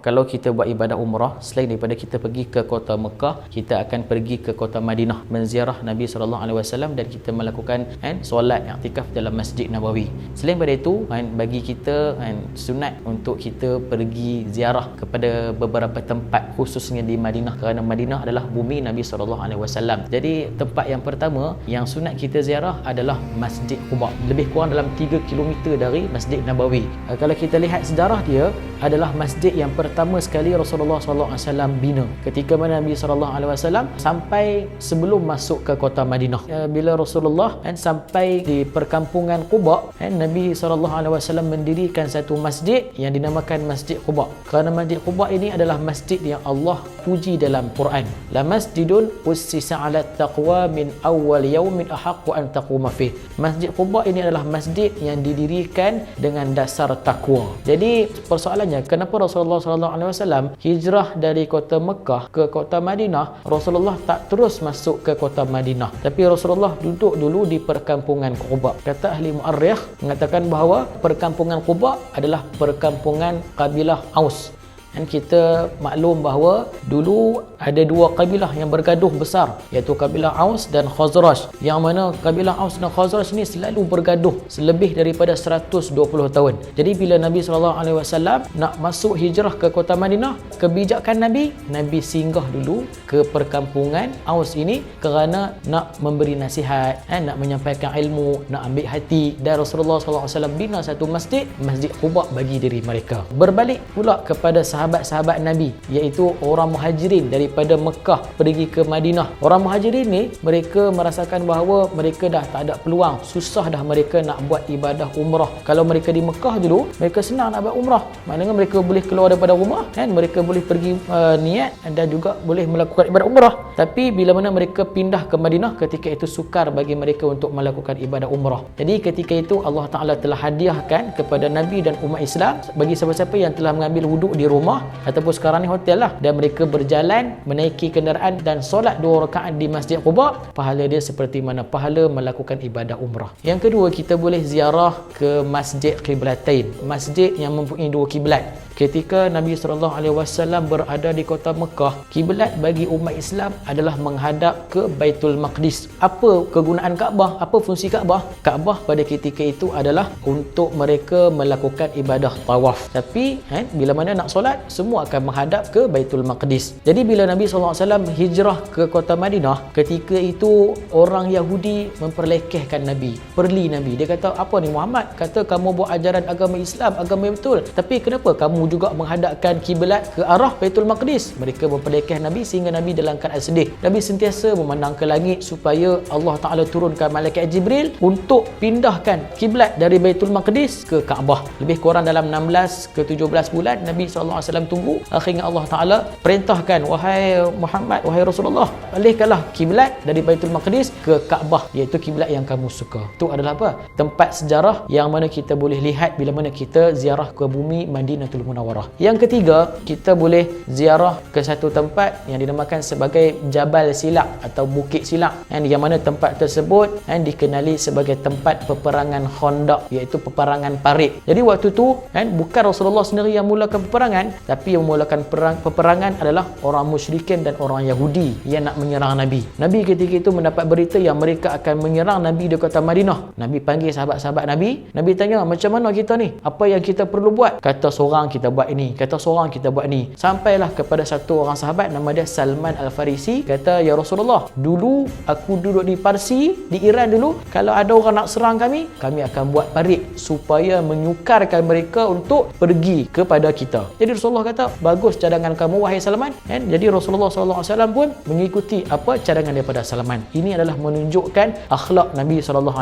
Kalau kita buat ibadah umrah, selain daripada kita pergi ke kota Mekah, kita akan pergi ke kota Madinah menziarah Nabi SAW dan kita melakukan solat i'tikaf dalam Masjid Nabawi. Selain daripada itu, bagi kita sunat untuk kita pergi ziarah kepada beberapa tempat, khususnya di Madinah, kerana Madinah adalah bumi Nabi SAW. Jadi tempat yang pertama yang sunat kita ziarah adalah Masjid Quba, lebih kurang dalam 3 km dari Masjid Nabawi. Kalau kita lihat sejarah dia, adalah masjid yang pertama sekali Rasulullah SAW bina ketika mana Nabi SAW sampai sebelum masuk ke kota Madinah. Bila Rasulullah sampai di perkampungan Quba, Nabi SAW mendirikan satu masjid yang dinamakan Masjid Quba, kerana Masjid Quba ini adalah masjid yang Allah puji dalam Quran. La masjidun ussisa 'ala taqwa min awwal yaumin ahaqqu an taquma fih. Masjid Quba ini adalah masjid yang didirikan dengan dasar takwa. Jadi persoalannya, kenapa Rasulullah SAW hijrah dari kota Mekah ke kota Madinah? Rasulullah tak terus masuk ke kota Madinah, tapi Rasulullah duduk dulu di perkampungan Quba. Kata ahli mu'arrikh mengatakan bahawa perkampungan Quba adalah perkampungan kabilah Aus. Dan kita maklum bahawa dulu ada dua kabilah yang bergaduh besar, iaitu kabilah Aus dan Khazraj, yang mana kabilah Aus dan Khazraj ni selalu bergaduh selebih daripada 120 tahun. Jadi bila Nabi SAW nak masuk hijrah ke kota Madinah, kebijakan Nabi singgah dulu ke perkampungan Aus ini kerana nak memberi nasihat, nak menyampaikan ilmu, nak ambil hati. Dan Rasulullah SAW bina satu masjid, Masjid Quba bagi diri mereka. Berbalik pula kepada sahabat-sahabat Nabi, iaitu orang muhajirin daripada Mekah pergi ke Madinah. Orang muhajirin ni, mereka merasakan bahawa mereka dah tak ada peluang, susah dah mereka nak buat ibadah umrah. Kalau mereka di Mekah dulu, mereka senang nak buat umrah, maknanya mereka boleh keluar daripada rumah dan mereka boleh pergi niat dan juga boleh melakukan ibadah umrah. Tapi bila mana mereka pindah ke Madinah, ketika itu sukar bagi mereka untuk melakukan ibadah umrah. Jadi ketika itu Allah Ta'ala telah hadiahkan kepada Nabi dan umat Islam, bagi siapa-siapa yang telah mengambil wuduk di rumah ataupun sekarang ni hotel lah, dan mereka berjalan menaiki kenderaan dan solat 2 rakaat di Masjid Quba, pahala dia seperti mana pahala melakukan ibadah umrah. Yang kedua, kita boleh ziarah ke Masjid Qiblatain, masjid yang mempunyai 2 kiblat. Ketika Nabi SAW berada di kota Mekah, kiblat bagi umat Islam adalah menghadap ke Baitul Maqdis. Apa kegunaan Kaabah? Apa fungsi Kaabah? Kaabah pada ketika itu adalah untuk mereka melakukan ibadah tawaf. Tapi bila mana nak solat, semua akan menghadap ke Baitul Maqdis. Jadi bila Nabi SAW hijrah ke kota Madinah, ketika itu orang Yahudi memperlekehkan Nabi, perli Nabi. Dia kata, apa ni Muhammad? Kata kamu buat ajaran agama Islam, agama yang betul, tapi kenapa kamu juga menghadapkan kiblat ke arah Baitul Maqdis? Mereka memperlekeh Nabi sehingga Nabi dalam keadaan sedih. Nabi sentiasa memandang ke langit supaya Allah Ta'ala turunkan malaikat Jibril untuk pindahkan kiblat dari Baitul Maqdis ke Kaabah. Lebih kurang dalam 16 ke 17 bulan Nabi SAW tunggu. Akhirnya Allah Ta'ala perintahkan, wahai Muhammad, wahai Rasulullah, alihkanlah kiblat dari Baitul Maqdis ke Kaabah, iaitu kiblat yang kamu suka. Itu adalah apa? Tempat sejarah yang mana kita boleh lihat bila mana kita ziarah ke bumi Madinatul Munawwarah. Yang ketiga, kita boleh ziarah ke satu tempat yang dinamakan sebagai Jabal Silak atau Bukit Silak, yang mana tempat tersebut dikenali sebagai tempat peperangan Khandaq, iaitu peperangan parit. Jadi waktu tu bukan Rasulullah sendiri yang mulakan peperangan, tapi yang memulakan peperangan adalah orang musyrikin dan orang Yahudi yang nak menyerang Nabi. Nabi ketika itu mendapat berita yang mereka akan menyerang Nabi di kota Madinah. Nabi panggil sahabat-sahabat Nabi. Nabi tanya, macam mana kita ni? Apa yang kita perlu buat? Kata seorang kita buat ini, kata seorang kita buat ni. Sampailah kepada satu orang sahabat, nama dia Salman Al-Farisi. Kata, ya Rasulullah, dulu aku duduk di Parsi, di Iran dulu, kalau ada orang nak serang kami akan buat parit supaya menyukarkan mereka untuk pergi kepada kita. Jadi Rasulullah kata, bagus cadangan kamu wahai Salman. Jadi Rasulullah SAW pun mengikuti apa cadangan daripada Salman. Ini adalah menunjukkan akhlak Nabi SAW.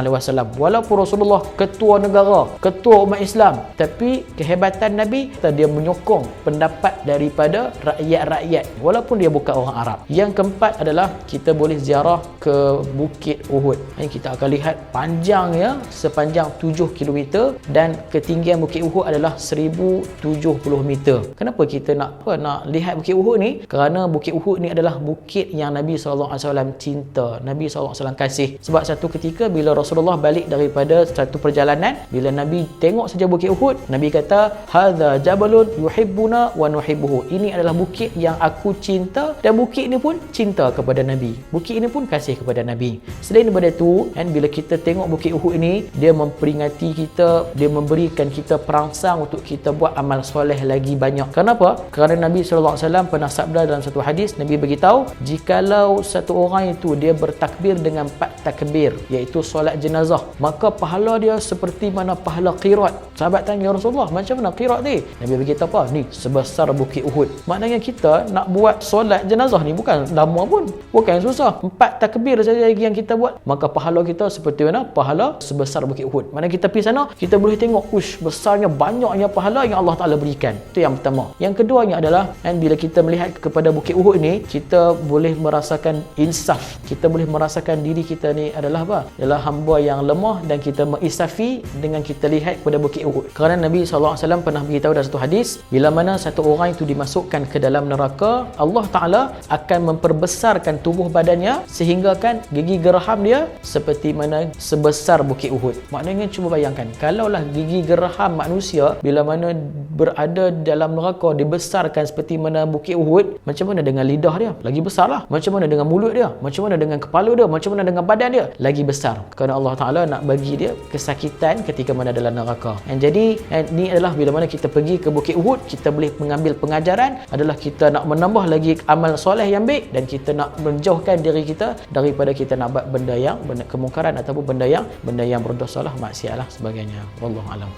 Walaupun Rasulullah ketua negara, ketua umat Islam, tapi kehebatan Nabi, dia menyokong pendapat daripada rakyat-rakyat walaupun dia bukan orang Arab. Yang keempat adalah kita boleh ziarah ke Bukit Uhud. Kita akan lihat panjangnya sepanjang 7 km dan ketinggian Bukit Uhud adalah 1070 meter. Kenapa kita nak lihat Bukit Uhud ni? Kerana Bukit Uhud ni adalah bukit yang Nabi SAW cinta, Nabi SAW kasih. Sebab satu ketika bila Rasulullah balik daripada satu perjalanan, bila Nabi tengok saja Bukit Uhud, Nabi kata, hadza jabalun yuhibbuna wa nuhibbuhu. Ini adalah bukit yang aku cinta dan bukit ini pun cinta kepada Nabi. Bukit ini pun kasih kepada Nabi. Selain daripada itu, kan, bila kita tengok bukit Uhud ini, dia memperingati kita, dia memberikan kita perangsang untuk kita buat amal soleh lagi banyak. Kenapa? Kerana Nabi SAW pernah sabda dalam satu hadis, Nabi beritahu, jikalau satu orang itu dia bertakbir dengan 4 takbir, iaitu solat jenazah, maka pahala dia seperti mana pahala qirat. Sahabat tanya, ya Rasulullah, macam mana qirat ni? Nabi berkata apa? Ni sebesar bukit Uhud. Maknanya kita nak buat solat jenazah ni bukan lama pun, bukan susah. 4 takbir saja yang kita buat, maka pahala kita seperti mana? Pahala sebesar bukit Uhud. Mana kita pergi sana, kita boleh tengok, besarnya, banyaknya pahala yang Allah Ta'ala berikan. Itu yang pertama. Yang keduanya adalah, kan, bila kita melihat kepada bukit Uhud ni, kita boleh merasakan insaf. Kita boleh merasakan diri kita ni adalah apa? Adalah hamba yang lemah, dan kita mengisafi dengan kita lihat kepada bukit Uhud. Kerana Nabi SAW pernah beritahu dalam satu hadis, bila mana satu orang itu dimasukkan ke dalam neraka, Allah Ta'ala akan memperbesarkan tubuh badannya sehingga kan gigi geraham dia seperti mana sebesar bukit Uhud. Maknanya cuba bayangkan, kalaulah gigi geraham manusia bila mana berada dalam neraka dibesarkan seperti mana bukit Uhud, macam mana dengan lidah dia? Lagi besar lah. Macam mana dengan mulut dia? Macam mana dengan kepala dia? Macam mana dengan badan dia? Lagi besar. Kerana Allah Ta'ala nak bagi dia kesakitan ketika mana dalam neraka. Dan jadi ini adalah bila mana kita pergi ke bukit Uhud, kita boleh mengambil pengajaran adalah kita nak menambah lagi amal soleh yang baik, dan kita nak menjauhkan diri kita daripada kita nak buat benda kemungkaran ataupun benda yang berdosa lah, maksiat lah sebagainya. Wallahu alam.